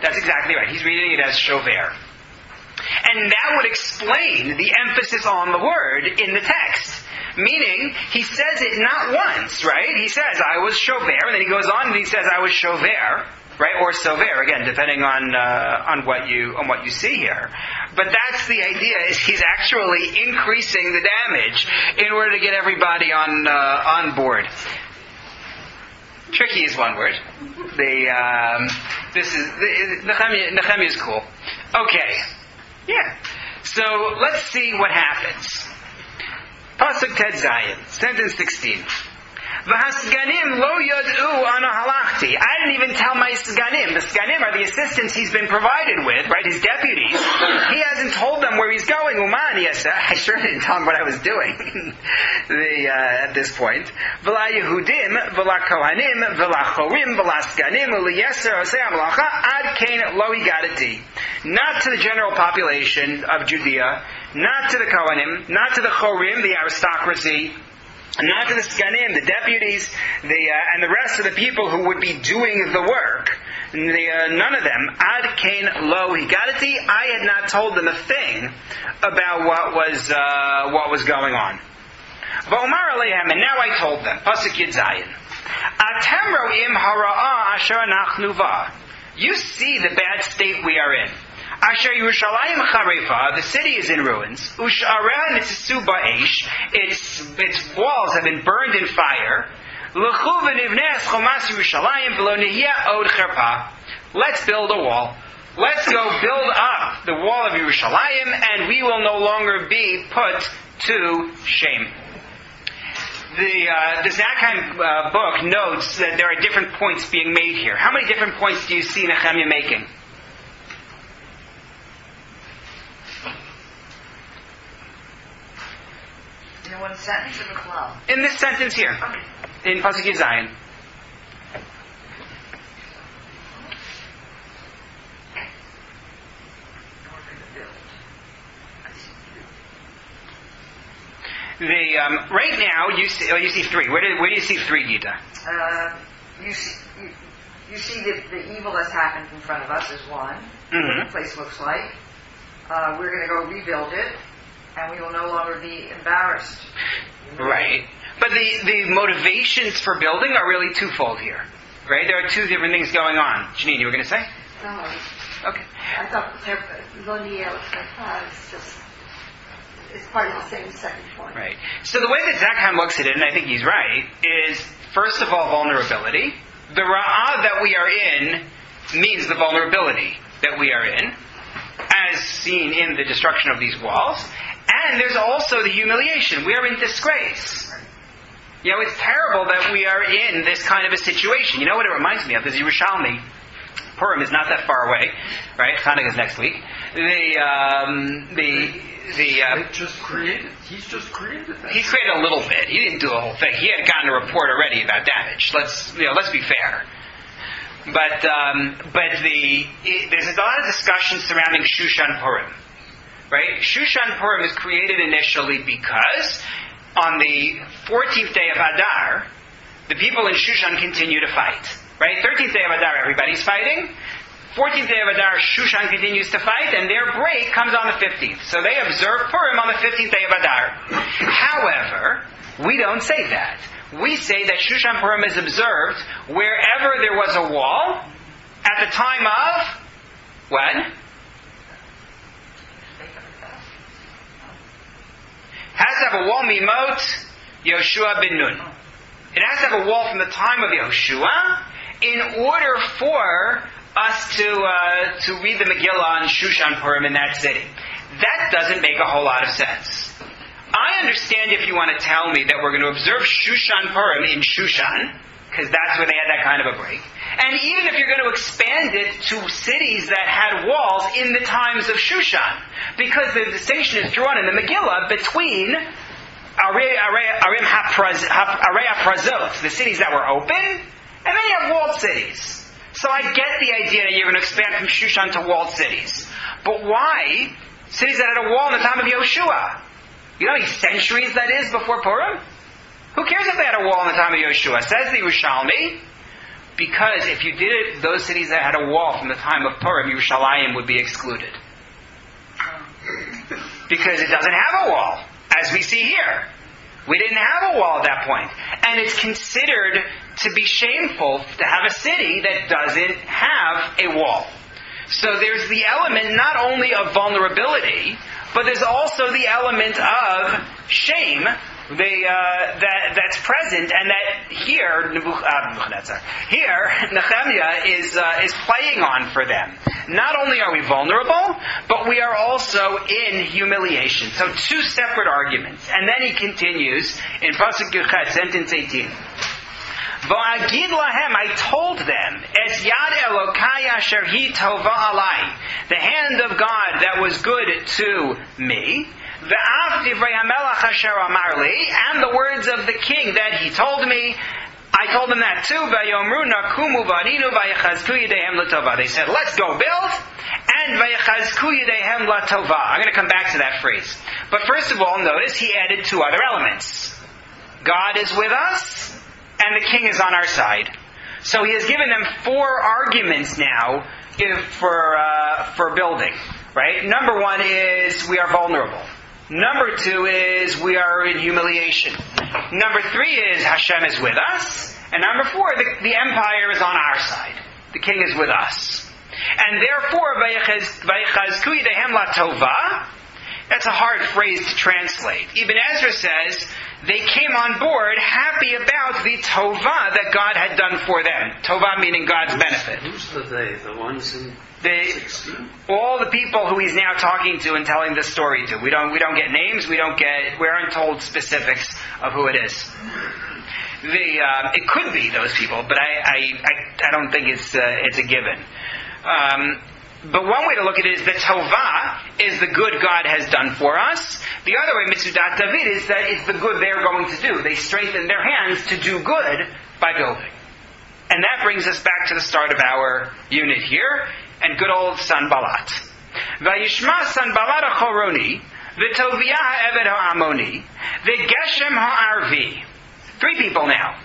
That's exactly right. He's reading it as shover. And that would explain the emphasis on the word in the text. Meaning, he says it not once, right? He says, I was shover, and then he goes on and he says, I was shover. Right, or sover, again, depending on what you see here. But that's the idea: is he's actually increasing the damage in order to get everybody on board. Tricky is one word. Nechemiah is cool. Okay, yeah. So let's see what happens. Pasuk Ted Zayin, sentence 16. V'hasganim lo yod'u ana halachti. I didn't even tell my sganim. The sganim are the assistants he's been provided with, right? His deputies. He hasn't told them where he's going. telling Uman, yes, I sure didn't tell him what I was doing at this point. V'la Yehudim, v'la Kohanim, v'la Chorim, v'la Skanim, v'liyeser osei hamalacha, ad kein lo higadati. Not to the general population of Judea, not to the Kohanim, not to the Chorim, the aristocracy, not to the Skanim, the deputies, and the rest of the people who would be doing the work. None of them. Ad kain lo higadati. I had not told them a thing about what was going on. V'omar aleihem, and now I told them. Pasuk Yud Zayin. Atem ro'im hara'a asher anachnu ba. You see the bad state we are in. Asher Yerushalayim charefa, the city is in ruins. Ush'areh nitzisu ba'esh, its walls have been burned in fire. L'chu v'nivneh es chomas Yerushalayim v'lo nihya od cherpa. Let's build a wall. Let's go build up the wall of Yerushalayim, and we will no longer be put to shame. The Zakheim book notes that there are different points being made here. How many different points do you see Nechemiah making? In one sentence or the flow? In this sentence here, in Pasuk Yud Zayin. Right now you see three. Where do you see three, Gita? You see the evil that's happened in front of us is one. Mm-hmm. What the place looks like. We're going to go rebuild it, and we will no longer be embarrassed. Right. But the motivations for building are really twofold here. Right? There are two different things going on. Janine, you were going to say? No. Okay. I thought Loniel is part of the same second point. Right. So the way that Zakheim looks at it, and I think he's right, is first of all vulnerability. The ra'ah that we are in means the vulnerability that we are in, as seen in the destruction of these walls. And there's also the humiliation. We are in disgrace. You know, it's terrible that we are in this kind of a situation. You know what it reminds me of? Is Yerushalmi. Purim is not that far away, right? Hanukkah is next week. He's just created that. He's created a little bit. He didn't do the whole thing. He had gotten a report already about damage. Let's be fair. But there's a lot of discussion surrounding Shushan Purim, right? Shushan Purim is created initially because on the 14th day of Adar, the people in Shushan continue to fight, right? 13th day of Adar, everybody's fighting. 14th day of Adar, Shushan continues to fight, and their break comes on the 15th. So they observe Purim on the 15th day of Adar. However, we don't say that. We say that Shushan Purim is observed wherever there was a wall at the time of when? Has to have a wall mimot Yoshua ben Nun. It has to have a wall from the time of Yoshua in order for us to read the Megillah on Shushan Purim in that city. That doesn't make a whole lot of sense. I understand if you want to tell me that we're going to observe Shushan Purim in Shushan, because that's where they had that kind of a break. And even if you're going to expand it to cities that had walls in the times of Shushan, because the distinction is drawn in the Megillah between Arei HaPrazot, the cities that were open, and then you have walled cities. So I get the idea that you're going to expand from Shushan to walled cities. But why cities that had a wall in the time of Yoshua? You know how many centuries that is before Purim? Who cares if they had a wall in the time of Yoshua? Says the Yerushalmi, because if you did it, those cities that had a wall from the time of Purim, Yerushalayim would be excluded. Because it doesn't have a wall, as we see here. We didn't have a wall at that point. And it's considered to be shameful to have a city that doesn't have a wall. So there's the element not only of vulnerability, but there's also the element of shame that's present, and that here Nechemiah is playing on for them. Not only are we vulnerable, but we are also in humiliation. So two separate arguments. And then he continues in Pasuk Yud, sentence 18. V'agid lahem, I told them, es yad Elokai asher hi tova alai, the hand of God that was was good to me. And the words of the king that he told me, I told them that too. They said, let's go build. And I'm going to come back to that phrase. But first of all, notice he added two other elements. God is with us, and the king is on our side. So he has given them four arguments now for building. Right? Number one is we are vulnerable. Number two is we are in humiliation. Number three is Hashem is with us. And number four, the empire is on our side. The king is with us. And therefore, Vayechazku Yedehem LaTova, that's a hard phrase to translate. Ibn Ezra says, they came on board happy about the Tova that God had done for them. Tova meaning God's benefit. Who's the they? The ones in 16? All the people who he's now talking to and telling this story to. We don't get names. We aren't told specifics of who it is. It could be those people, but I don't think it's a given. But one way to look at it is that Tovah is the good God has done for us. The other way, Mitzudat David, is that it's the good they're going to do. They strengthen their hands to do good by building. And that brings us back to the start of our unit here, and good old Sanballat. Vayishma Sanballat HaChoroni, V'Toviah HaEved HaAmoni, V'Geshem HaArvi. Three people now.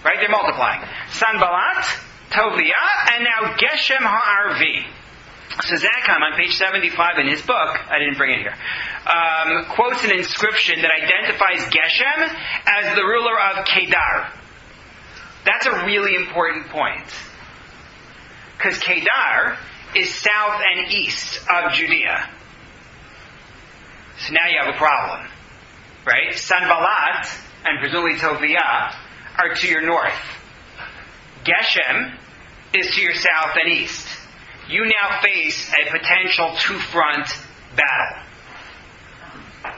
Right? They're multiplying. Sanballat, Toviah, and now Geshem HaArvi. So Zakheim, on page 75 in his book, I didn't bring it here, quotes an inscription that identifies Geshem as the ruler of Kedar. That's a really important point. Because Kedar is south and east of Judea. So now you have a problem. Right? Sanballat and presumably Toviah are to your north. Geshem is to your south and east. You now face a potential two-front battle.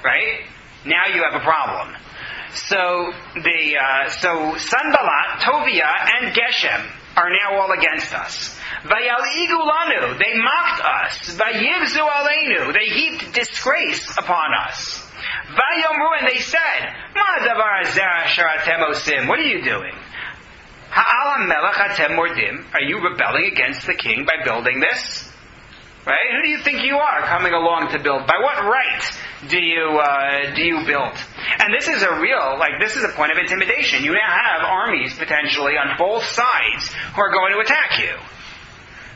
Right? Now you have a problem. So Sanballat, Toviah, and Geshem are now all against us. Vayal'igu lanu, they mocked us. Vayivzu aleinu, they heaped disgrace upon us. Vayomru, and they said, Ma davar hazeh asher atem osim, what are you doing? Ha'al melech atem mordim, are you rebelling against the king by building this? Right? Who do you think you are coming along to build? By what right do you build? And this is a point of intimidation. You now have armies potentially on both sides who are going to attack you.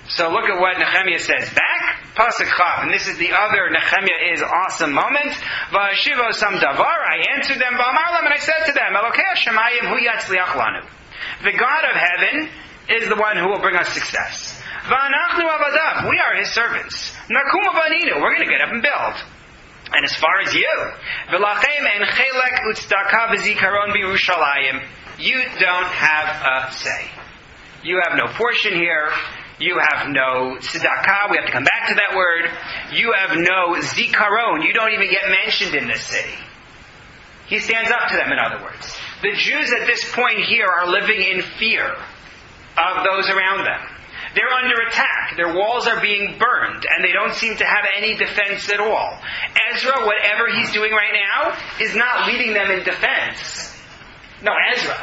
So look at what Nechemiah says back. Pasuk Chav, and this is the other Nechemiah is awesome moment. V'ashivo sam davar, I answered them, v'amar lam, and I said to them, Elokei Hashemayim hu yatzliach lanu. The God of heaven is the one who will bring us success. V'anachnu avadav, we are his servants. Nakum avaninu, we're going to get up and build. And as far as you, v'lachem en chelek utzdaka v'zikaron b'Yerushalayim, you don't have a say. You have no portion here. You have no tzedakah. We have to come back to that word. You have no zikaron. You don't even get mentioned in this city. He stands up to them, in other words. The Jews at this point here are living in fear of those around them. They're under attack. Their walls are being burned, and they don't seem to have any defense at all. Ezra, whatever he's doing right now, is not leading them in defense. No, Ezra.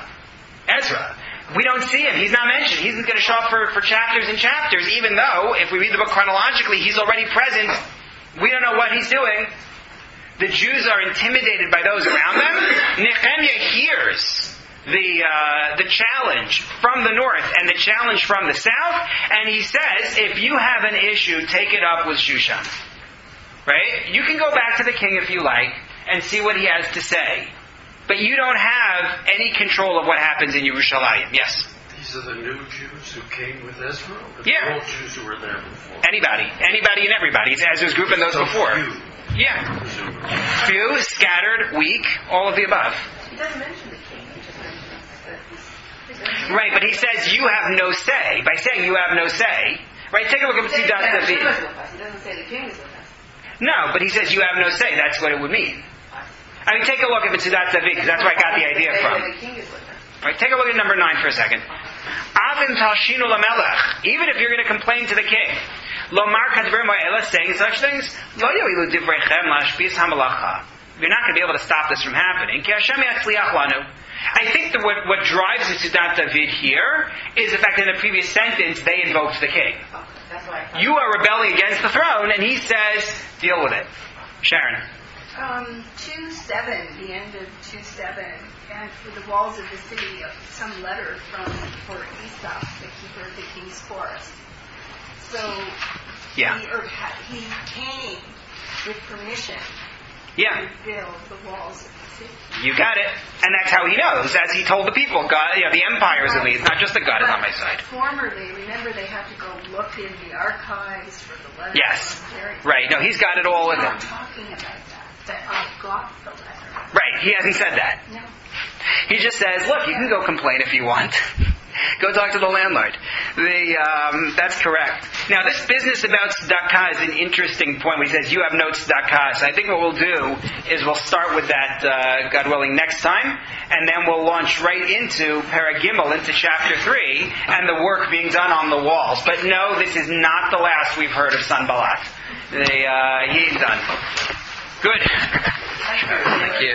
We don't see him. He's not mentioned. He's going to show up for chapters and chapters, even though, if we read the book chronologically, he's already present. We don't know what he's doing. The Jews are intimidated by those around them. Nechemiah hears the challenge from the north and the challenge from the south, and he says, if you have an issue, take it up with Shushan. Right? You can go back to the king if you like and see what he has to say. But you don't have any control of what happens in Yerushalayim. Yes? These are the new Jews who came with Ezra? Or Yeah. The old Jews who were there before? Anybody and everybody. It's Ezra's group and those before. Few, Yeah. presumably. Few, scattered, weak, all of the above. He doesn't mention the king. He just mentions Right, but he says you have no say. By saying you have no say, right? Take a look at Mitzudat David. He doesn't say the king is with us. No, but he says you have no say. That's what it would mean. I mean, take a look at Mitzudat David, because that's where I got the idea from. The king is with us. Right, take a look at number 9 for a second. Avim talshinu lamelech. Even if you're going to complain to the king. Lomar kadver mo'ela, saying such things. Lo yoilu divrechem lashpis hamalacha. You're not going to be able to stop this from happening. Ki Hashem yatzliach lanu. I think that what drives the Sudat David here is the fact that in the previous sentence they invoked the king. That's why. You are rebelling against the throne, and he says, deal with it. Sharon. 2:7, the end of 2:7, and for the walls of the city, some letter for Esau, the keeper of the king's forest. So Yeah. he came with permission Yeah. to build the walls of the city. You got it. And that's how he knows, as he told the people. God, the empire is with me. It's not just that God is on my side. Formerly, remember, they had to go look in the archives for the letter. Yes. Right. No, he's got it all with I'm him. not talking about that I got the letter. Right. He hasn't said that. No. He just says, look, you can go complain if you want. Go talk to the landlord. That's correct. Now, this business about tzedakah is an interesting point when he says, you have no tzedakah. So I think what we'll do is we'll start with that, God willing, next time, and then we'll launch right into Paragimel, into chapter 3, and the work being done on the walls. But no, this is not the last we've heard of Sanballat. He ain't done. Good. Thank you.